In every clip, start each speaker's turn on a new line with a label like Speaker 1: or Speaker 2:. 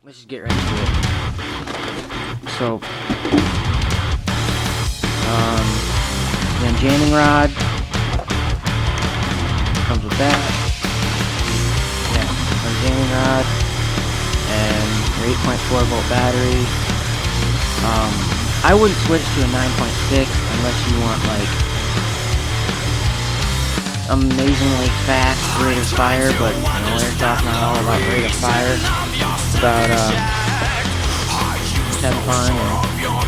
Speaker 1: let's just get right into it. So, then jamming rod comes with that. Yeah, our jamming rod and your 8.4 volt battery. I wouldn't switch to a 9.6 unless you want like amazingly fast rate of fire, but you know, airsoft's not all about rate of fire. It's about having fun, and you don't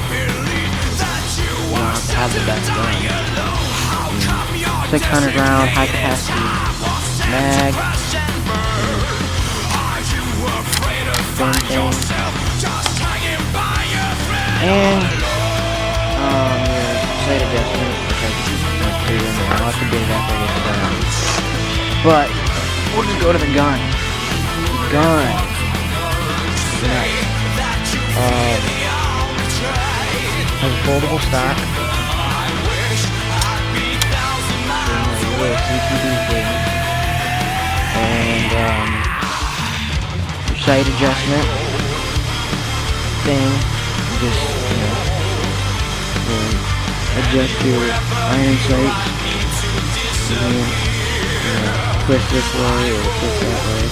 Speaker 1: have to have the best gun. 600 round high capacity mag, same thing, and your sight adjustment, which I can put in there. I'll have to get it after I get the gun out. But we'll just go to the gun. Nice. Has a foldable stock. Little CCD thing. And your sight adjustment thing. Just, you know, adjust your iron sights. Twist this way or twist that way.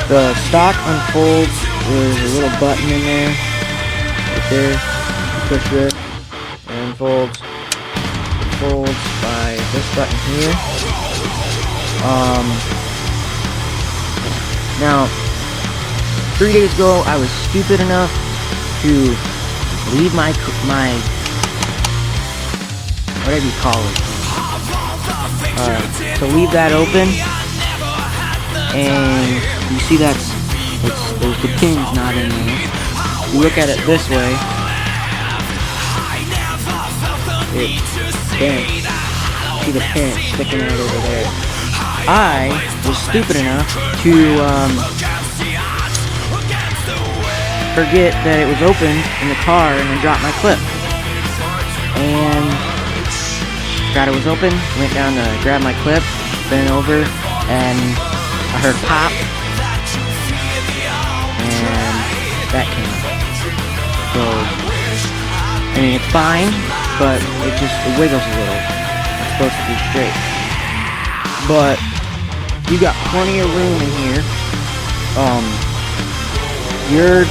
Speaker 1: The stock unfolds. There's a little button in there, right there. You push this, and it unfolds. It folds by this button here. Now, 3 days ago, I was stupid enough to leave my whatever you call it. To leave that open, and you see there's the pins not in there. You look at it this way, it's bent. See the pin sticking out over there. I was stupid enough to forget that it was open in the car and then drop my clip. And forgot it was open, went down to grab my clip, bent over, and I heard pop, and that came out. So, I mean, it's fine, but it wiggles a little. It's supposed to be straight. But you got plenty of room in here. You're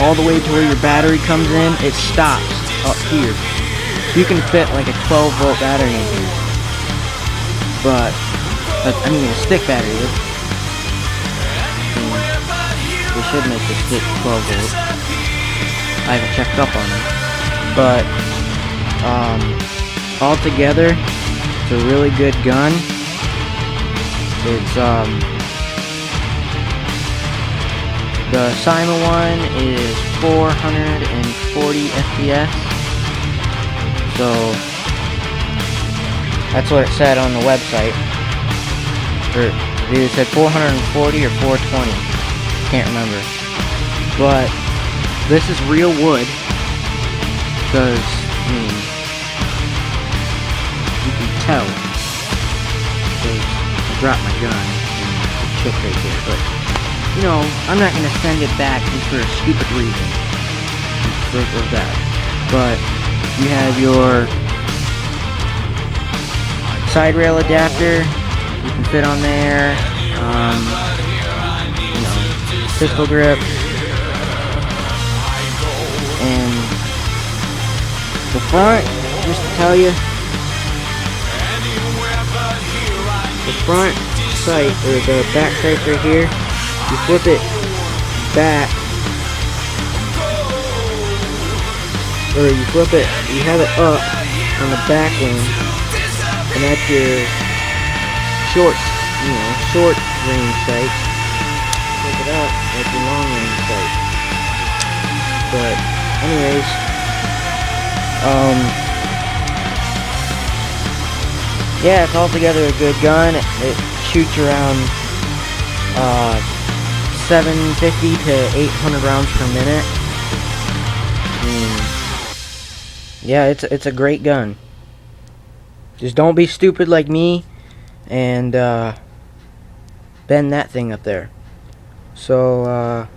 Speaker 1: all the way to where your battery comes in. It stops up here. You can fit like a 12 volt battery in here. But I mean a stick battery. They should make the stick 12 volt. I haven't checked up on it. But altogether, it's a really good gun. It's the Cyma one is 440 FPS. So that's what it said on the website. Or either it said 440 or 420. Can't remember. But this is real wood. Because, I mean, you can tell. Because I dropped my gun and it shook right there. But, you know, I'm not going to send it back just for a stupid reason. For that. But you have your side rail adapter. You can fit on there. You know, pistol grip. And the front, just to tell you, the front sight, or the back sight right here, you flip it back, or you flip it, you have it up on the back wing, and that's your short range sight. Flip it up, that's your long range sight. But anyways, yeah, it's altogether a good gun. It shoots around 750 to 800 rounds per minute. Yeah, it's a great gun. Just don't be stupid like me and bend that thing up there. So